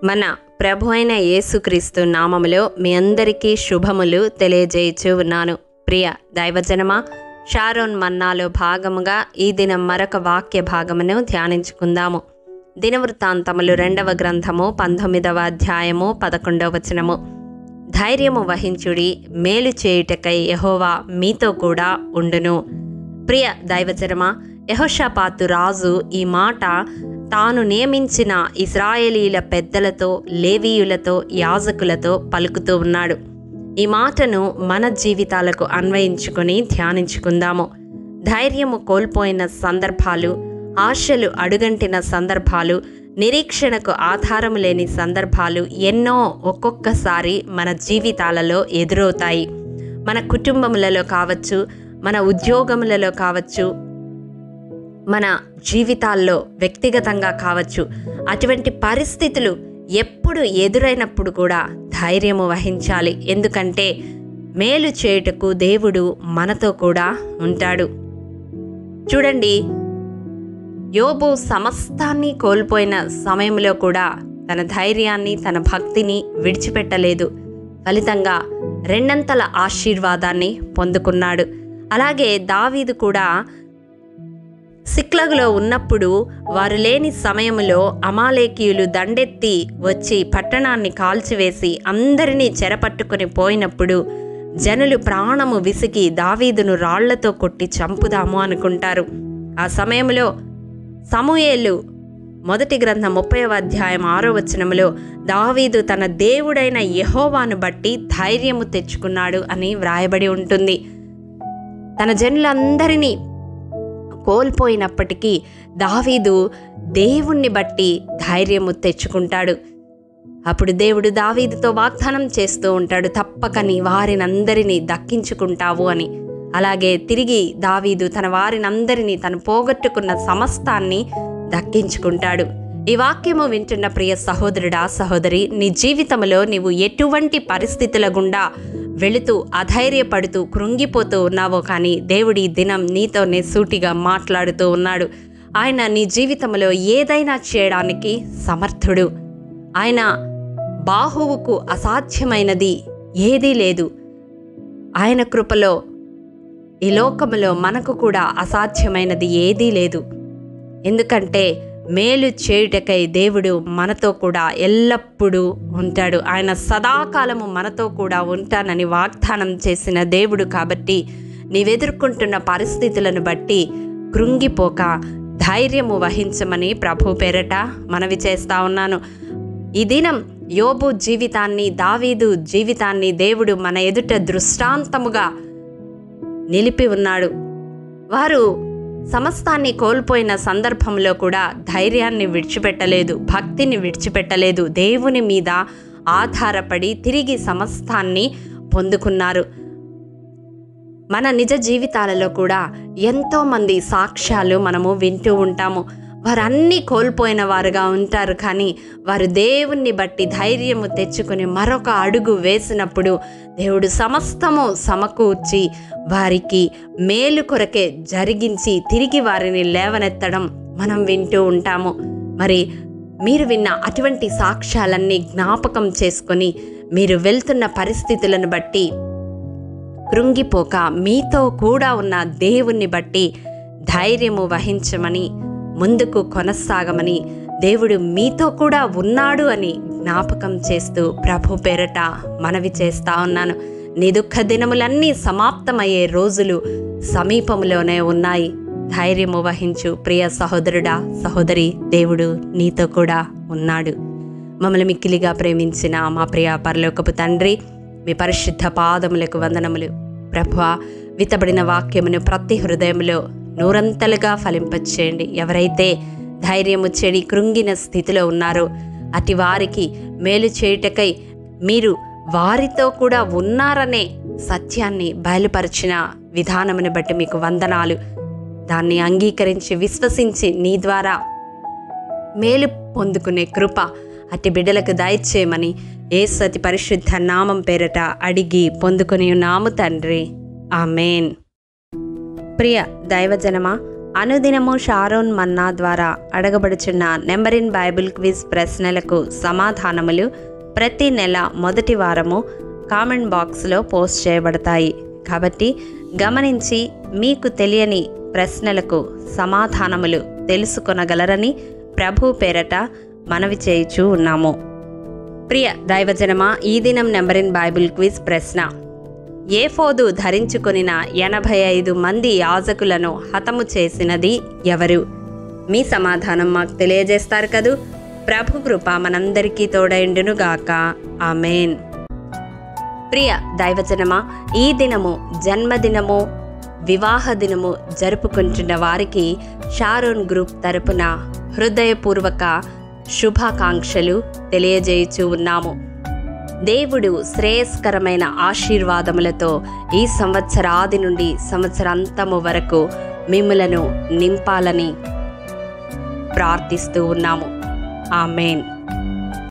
మన ప్రభు అయిన యేసుక్రీస్తు నామములో మీ అందరికీ శుభములు తెలియజేయచ్చు ఉన్నాను. ప్రియ దైవజనమా, షారోన్ మన్నాలో భాగముగా ఈ దినం మరొక వాక్య భాగమును ధ్యానించుకుందాము. దినవృత్తాంతములు 2వ గ్రంథము 19వ అధ్యాయము 11వ వచనము. ధైర్యము వహించుడి, మేలు చేయుటకై యెహోవా మీతో కూడా ఉండును. ప్రియ దైవజనమా, యెహోషాపాతు రాజు ఈ మాట తాను నియమించిన ఇశ్రాయేలీల పెద్దలతో, లేవీయులతో, యాజకులతో పలుకుతూ ఉన్నాడు. ఈ మాటను మన జీవితాలకు అన్వయించుకొని ధ్యానించుకుందాము. ధైర్యము కోల్పోయిన సందర్భాలు, ఆశలు అడుగంటిన సందర్భాలు, నిరీక్షణకు ఆధారము లేని సందర్భాలు ఎన్నో ఒక్కొక్కసారి మన జీవితాలలో ఎదురవుతాయి. మన కుటుంబములలో కావచ్చు, మన ఉద్యోగములలో కావచ్చు, మన జీవితాల్లో వ్యక్తిగతంగా కావచ్చు. అటువంటి పరిస్థితులు ఎప్పుడు ఎదురైనప్పుడు కూడా ధైర్యము వహించాలి. ఎందుకంటే మేలు చేయుటకు దేవుడు మనతో కూడా ఉంటాడు. చూడండి, యోబు సమస్తాన్ని కోల్పోయిన సమయంలో కూడా తన ధైర్యాన్ని, తన భక్తిని విడిచిపెట్టలేదు. ఫలితంగా రెండంతల ఆశీర్వాదాన్ని పొందుకున్నాడు. అలాగే దావీదు కూడా సిక్లగులో ఉన్నప్పుడు, వారు లేని సమయంలో అమాలేకీయులు దండెత్తి వచ్చి పట్టణాన్ని కాల్చివేసి అందరినీ చెరపట్టుకుని పోయినప్పుడు జనులు ప్రాణము విసిగి దావీదును రాళ్లతో కొట్టి చంపుదాము అనుకుంటారు. ఆ సమయంలో సమూయేలు మొదటి గ్రంథం 30వ అధ్యాయం 6వ వచనములో దావీదు తన దేవుడైన యెహోవాను బట్టి ధైర్యము తెచ్చుకున్నాడు అని వ్రాయబడి ఉంటుంది. తన జనులందరినీ కోల్పోయినప్పటికీ దావీదు దేవుణ్ణి బట్టి ధైర్యము తెచ్చుకుంటాడు. అప్పుడు దేవుడు దావీదుతో వాగ్దానం చేస్తూ ఉంటాడు, తప్పక నీ వారినందరినీ దక్కించుకుంటావు అని. అలాగే తిరిగి దావీదు తన వారినందరినీ, తను పోగొట్టుకున్న సమస్తాన్ని దక్కించుకుంటాడు. ఈ వాక్యము వింటున్న ప్రియ సహోదరుడా, సహోదరి, నీ జీవితంలో నీవు ఎటువంటి పరిస్థితుల గుండా వెళుతూ అధైర్యపడుతూ కృంగిపోతూ ఉన్నావో కానీ దేవుడి దినం నీతోనే సూటిగా మాట్లాడుతూ ఉన్నాడు. ఆయన నీ జీవితంలో ఏదైనా చేయడానికి సమర్థుడు. ఆయన బాహువుకు అసాధ్యమైనది ఏదీ లేదు. ఆయన కృపలో ఈ లోకములో మనకు కూడా అసాధ్యమైనది ఏదీ లేదు. ఎందుకంటే మేలు చేయుటకై దేవుడు మనతో కూడా ఎల్లప్పుడూ ఉంటాడు. ఆయన సదాకాలము మనతో కూడా ఉంటానని వాగ్దానం చేసిన దేవుడు కాబట్టి నీవెదుర్కొంటున్న పరిస్థితులను బట్టి కృంగిపోక ధైర్యము వహించమని ప్రభు పేరట మనవి చేస్తా ఉన్నాను. ఈ దినం యోబు జీవితాన్ని, దావీదు జీవితాన్ని దేవుడు మన ఎదుట దృష్టాంతముగా నిలిపి ఉన్నాడు. వారు సమస్తాన్ని కోల్పోయిన సందర్భంలో కూడా ధైర్యాన్ని విడిచిపెట్టలేదు, భక్తిని విడిచిపెట్టలేదు. దేవుని మీద ఆధారపడి తిరిగి సమస్తాన్ని పొందుకున్నారు. మన నిజ జీవితాలలో కూడా ఎంతోమంది సాక్ష్యాలు మనము వింటూ ఉంటాము. వారు అన్నీ కోల్పోయిన వారుగా ఉంటారు, కానీ వారు దేవుణ్ణి బట్టి ధైర్యము తెచ్చుకొని మరొక అడుగు వేసినప్పుడు దేవుడు సమస్తము సమకూర్చి వారికి మేలు కొరకే జరిగించి తిరిగి వారిని లేవనెత్తడం మనం వింటూ ఉంటాము. మరి మీరు విన్న అటువంటి సాక్ష్యాలన్నీ జ్ఞాపకం చేసుకొని మీరు వెళ్తున్న పరిస్థితులను బట్టి కృంగిపోక మీతో కూడా ఉన్న దేవుణ్ణి బట్టి ధైర్యము వహించమని, ముందుకు కొనసాగమని, దేవుడు మీతో కూడా ఉన్నాడు అని జ్ఞాపకం చేస్తూ ప్రభు పేరట మనవి చేస్తా ఉన్నాను. నీ దుఃఖ దినములన్నీ సమాప్తమయ్యే రోజులు సమీపంలోనే ఉన్నాయి. ధైర్యము వహించు ప్రియ సహోదరుడా, సహోదరి, దేవుడు నీతో కూడా ఉన్నాడు. మమ్మల్ని మిక్కిలిగా ప్రేమించిన మా ప్రియ పరలోకపు తండ్రి, మీ పరిశుద్ధ పాదములకు వందనములు. ప్రభువా, విత్తబడిన వాక్యమును ప్రతి హృదయంలో నూరంతలుగా ఫలింపచేయండి. ఎవరైతే ధైర్యము చెడి కృంగిన స్థితిలో ఉన్నారో అటి వారికి మేలు చేయుటకై మీరు వారితో కూడా ఉన్నారనే సత్యాన్ని బయలుపరిచిన విధానమును బట్టి మీకు వందనాలు. దాన్ని అంగీకరించి విశ్వసించి నీ ద్వారా మేలు పొందుకునే కృప అట్టి బిడ్డలకు దయచేయమని యేసు అతి పరిశుద్ధ నామం పేరట అడిగి పొందుకొని ఉన్నాము తండ్రి. ఆమేన్. ప్రియ దైవజనమా, అనుదినము షారోన్ మన్నా ద్వారా అడగబడుచున్న నెంబర్ ఇన్ బైబిల్ క్విజ్ ప్రశ్నలకు సమాధానములు ప్రతి నెల మొదటి వారము కామెంట్ బాక్స్లో పోస్ట్ చేయబడతాయి. కాబట్టి గమనించి మీకు తెలియని ప్రశ్నలకు సమాధానములు తెలుసుకొనగలరని ప్రభు పేరట మనవి చేయుచూ ఉన్నాము. ప్రియ దైవజనమా, ఈ దినం నెంబర్ ఇన్ బైబిల్ క్విజ్ ప్రశ్న: ఏఫోదు ధరించుకొనిన 85 మంది యాజకులను హతము చేసినది ఎవరు? మీ సమాధానం మాకు తెలియజేస్తారు కదూ. ప్రభు కృప మనందరికీ తోడైండునుగాక. ఆమేన్. ప్రియ దైవజనమా, ఈ దినము జన్మదినము, వివాహ దినము జరుపుకుంటున్న వారికి షారోన్ గ్రూప్ తరపున హృదయపూర్వక శుభాకాంక్షలు తెలియజేయుచూ ఉన్నాము. దేవుడు శ్రేయస్కరమైన ఆశీర్వాదములతో ఈ సంవత్సరాది నుండి సంవత్సరాంతము వరకు మిమ్ములను నింపాలని ప్రార్థిస్తూ ఉన్నాము. ఆమేన్.